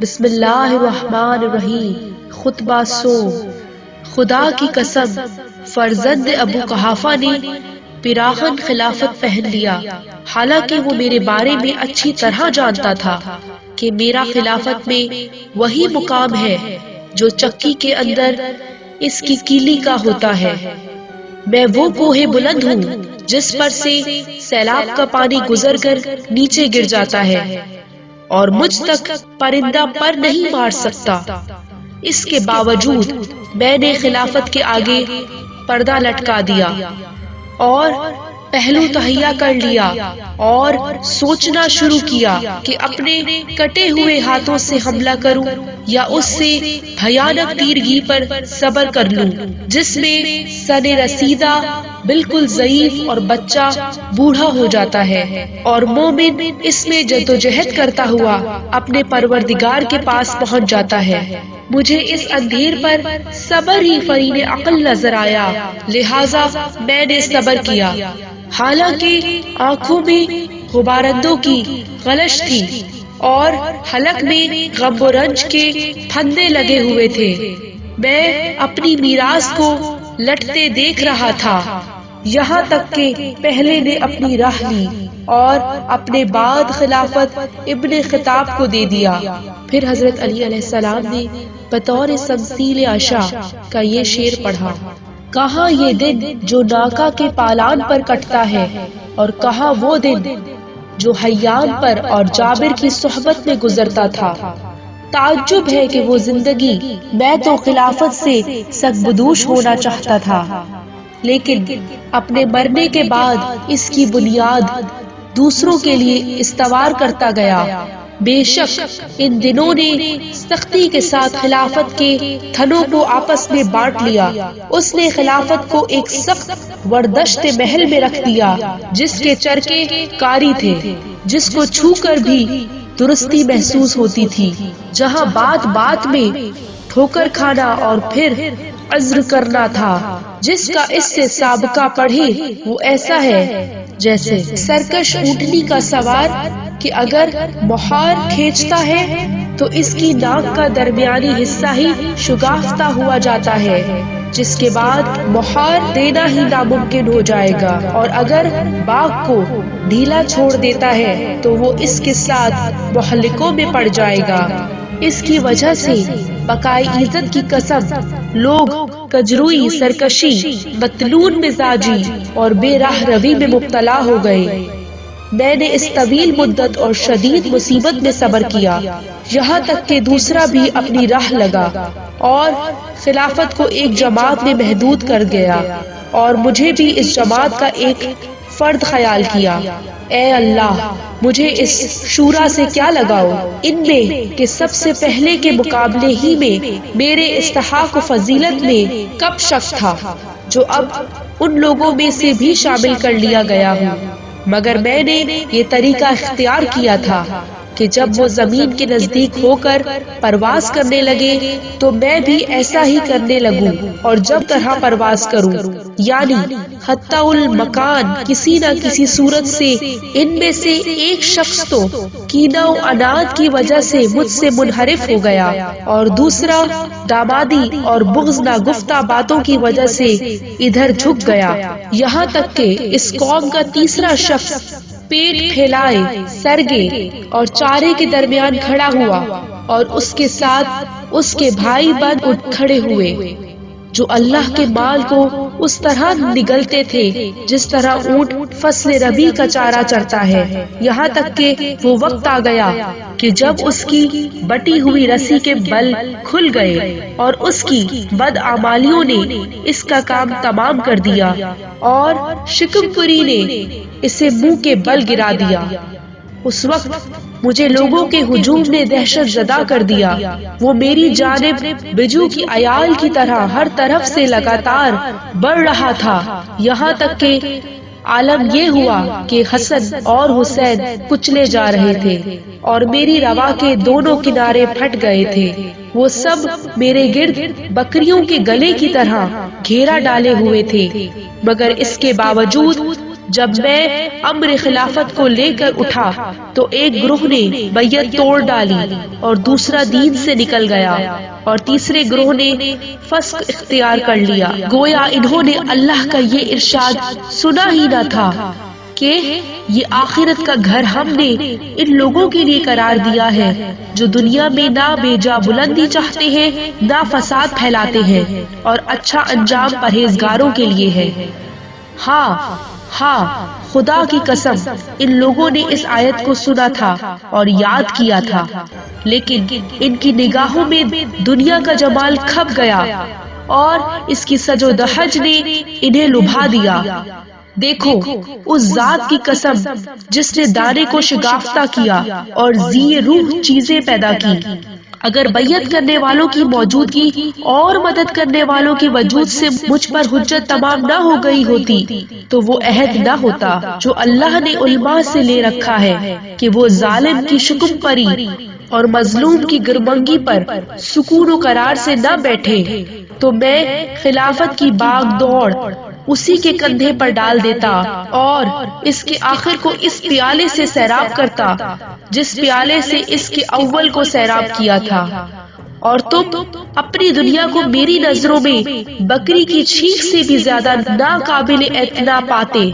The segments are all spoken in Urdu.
بسم اللہ الرحمن الرحیم۔ خطبہ سوم۔ خدا کی قسم، فرزند ابو قحافہ نے پیراہن خلافت پہن لیا، حالانکہ وہ میرے بارے میں اچھی طرح جانتا تھا کہ میرا خلافت میں وہی مقام ہے جو چکی کے اندر اس کی کیلی کا ہوتا ہے۔ میں وہ کوہ بلند ہوں جس پر سے سیلاب کا پانی گزر کر نیچے گر جاتا ہے اور مجھ تک پرندہ پر نہیں مار سکتا۔ اس کے باوجود میں نے خلافت کے آگے پردہ لٹکا دیا اور پہلو تہیا کر لیا اور سوچنا شروع کیا کہ اپنے کٹے ہوئے ہاتھوں سے حملہ کروں یا اس سے بھیانک تیرگی پر صبر کر لوں جس میں سن رسیدہ بالکل ضعیف اور بچہ بوڑھا ہو جاتا ہے اور مومن اس میں جدوجہد کرتا ہوا اپنے پروردگار کے پاس پہنچ جاتا ہے۔ مجھے اس اندھیر پر صبر ہی فرین عقل نظر آیا، لہٰذا میں نے صبر کیا، حالانکہ آنکھوں میں غبارندوں کی غلش تھی اور حلق میں غم و رنج کے پھندے لگے ہوئے تھے۔ میں اپنی میراث کو لٹتے دیکھ رہا تھا، یہاں تک کہ پہلے نے اپنی راہ لی اور اپنے بعد خلافت ابن خطاب کو دے دیا۔ پھر حضرت علی علیہ السلام نے بطور تمثیل عشاء کا یہ شعر پڑھا: کہاں یہ دن جو ناکا کے پالان پر کٹتا ہے، اور کہاں وہ دن جو حیان پر اور جابر کی صحبت میں گزرتا تھا۔ تعجب ہے کہ وہ زندگی، میں تو خلافت سے سگبدوش ہونا چاہتا تھا، لیکن اپنے مرنے کے بعد اس کی بنیاد دوسروں کے لیے استوار کرتا گیا۔ بے شک ان دنوں نے سختی کے ساتھ خلافت کے تھنوں کو آپس میں بانٹ لیا۔ اس نے خلافت کو ایک سخت وردشت محل میں رکھ دیا جس کے چرکے کاری تھے، جس کو چھو کر بھی درستی محسوس ہوتی تھی، جہاں بات بات میں ٹھوکر کھانا اور پھر عذر کرنا تھا، جس کا اس سے سابقہ پڑھے وہ ایسا ہے جیسے سرکش اونٹنی کا سوار کہ اگر مہار کھینچتا ہے تو اس کی ناک کا درمیانی حصہ ہی شگافتہ ہوا جاتا ہے، جس کے بعد مہار دینا ہی ناممکن ہو جائے گا، اور اگر باغ کو ڈھیلا چھوڑ دیتا ہے تو وہ اس کے ساتھ مہلکوں میں پڑ جائے گا۔ اس کی وجہ سے بقائے عزت کی قسم لوگ کجروئی، سرکشی، متلون مزاجی اور بے راہ روی میں مبتلا ہو گئے۔ میں نے اس طویل مدت اور شدید مصیبت میں صبر کیا، یہاں تک کہ دوسرا بھی اپنی راہ لگا اور خلافت کو ایک جماعت میں محدود کر گیا، اور مجھے بھی اس جماعت کا ایک فرد خیال کیا۔ اے اللہ، مجھے اس شورا سے کیا لگاؤ، ان میں کہ سب سے پہلے کے مقابلے ہی میں میرے استحقاق و فضیلت میں کب شک تھا، جو اب ان لوگوں میں سے بھی شامل کر لیا گیا ہوں۔ مگر میں نے یہ طریقہ اختیار کیا تھا کہ جب وہ زمین کے نزدیک ہو کر پرواز کرنے لگے تو میں بھی ایسا ہی کرنے لگوں، اور جب طرح پرواز کروں، یعنی حتی المکان کسی نہ کسی صورت سے ان میں سے ایک شخص تو کینہ و عناد کی وجہ سے مجھ سے منحرف ہو گیا، اور دوسرا دامادی اور بغض ناگفتہ باتوں کی وجہ سے ادھر جھک گیا، یہاں تک کہ اس قوم کا تیسرا شخص پیٹ پھیلائے سرگے اور چارے کے درمیان کھڑا ہوا، اور اس کے ساتھ اس کے بھائی بن اٹھ کھڑے ہوئے جو اللہ کے مال کو اس طرح نگلتے تھے جس طرح اونٹ فصل ربیع کا چارہ چرتا ہے، یہاں تک کہ وہ وقت آ گیا کہ جب اس کی بٹی ہوئی رسی کے بل کھل گئے اور اس کی بدعمالیوں نے اس کا کام تمام کر دیا، اور شکم پوری نے اسے منہ کے بل گرا دیا۔ اس وقت مجھے لوگوں کے ہجوم نے دہشت زدہ کر دیا، وہ میری جانب بجو کی عیال کی طرح ہر طرف سے لگاتار بڑھ رہا تھا، یہاں تک کہ عالم یہ ہوا کہ حسن اور حسین کچلے جا رہے تھے اور میری روا کے دونوں کنارے پھٹ گئے تھے۔ وہ سب میرے گرد بکریوں کے گلے کی طرح گھیرا ڈالے ہوئے تھے، مگر اس کے باوجود جب میں امر خلافت کو لے کر اٹھا تو ایک گروہ نے بیعت توڑ ڈالی اور دوسرا دین سے نکل گیا، اور تیسرے گروہ نے فسق اختیار کر لیا۔ گویا انہوں نے اللہ کا یہ ارشاد سنا ہی نہ تھا کہ یہ آخرت کا گھر ہم نے ان لوگوں کے لیے قرار دیا ہے جو دنیا میں نہ بیجا بلندی چاہتے ہیں نہ فساد پھیلاتے ہیں، اور اچھا انجام پرہیزگاروں کے لیے ہے۔ ہاں ہاں، خدا کی قسم ان لوگوں نے اس آیت کو سنا تھا اور یاد کیا تھا، لیکن ان کی نگاہوں میں دنیا کا جمال کھپ گیا اور اس کی سج و دہج نے انہیں لبھا دیا۔ دیکھو اس ذات کی قسم جس نے دانے کو شگافتہ کیا اور ذی روح چیزیں پیدا کی، اگر بیعت کرنے والوں کی موجودگی اور مدد کرنے والوں کے وجود سے مجھ پر حجت تمام نہ ہو گئی ہوتی تو وہ عہد نہ ہوتا جو اللہ نے علماء سے لے رکھا ہے کہ وہ ظالم کی شکم پری اور مظلوم کی گرمنگی پر سکون و قرار سے نہ بیٹھے، تو میں خلافت کی باغ دوڑ اسی کے کندھے پر ڈال دیتا اور اس کے آخر کو اس پیالے سے سیراب کرتا جس پیالے سے اس کے اول کو سیراب کیا تھا، اور تم اپنی دنیا کو میری نظروں میں بکری کی چیخ سے بھی زیادہ ناقابل اعتنا پاتے۔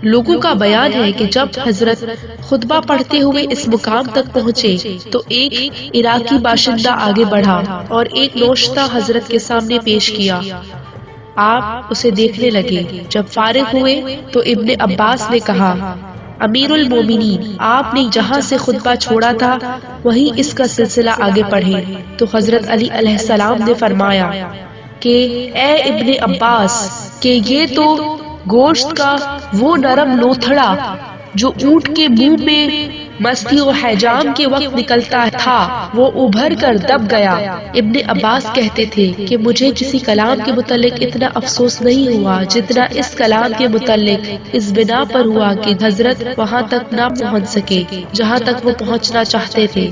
لوگوں کا بیان ہے کہ جب حضرت خطبہ پڑھتے ہوئے اس مقام تک پہنچے تو ایک عراقی باشندہ آگے بڑھا اور ایک نوشتہ حضرت کے سامنے پیش کیا۔ آپ اسے دیکھنے لگے۔ جب فارغ ہوئے تو ابن عباس نے کہا، امیر المومنین، آپ نے جہاں سے خطبہ چھوڑا تھا وہیں اس کا سلسلہ آگے پڑھیں۔ تو حضرت علی علیہ السلام نے فرمایا کہ اے ابن عباس، کہ یہ تو گوشت کا وہ نرم لوتھڑا جو اونٹ کے منہ میں مستی و حجام کے وقت نکلتا تھا وہ ابھر کر دب گیا۔ ابن عباس کہتے تھے کہ مجھے کسی کلام کے متعلق اتنا افسوس نہیں ہوا جتنا اس کلام کے متعلق، اس بنا پر ہوا کہ حضرت وہاں تک نہ پہنچ سکے جہاں تک وہ پہنچنا چاہتے تھے۔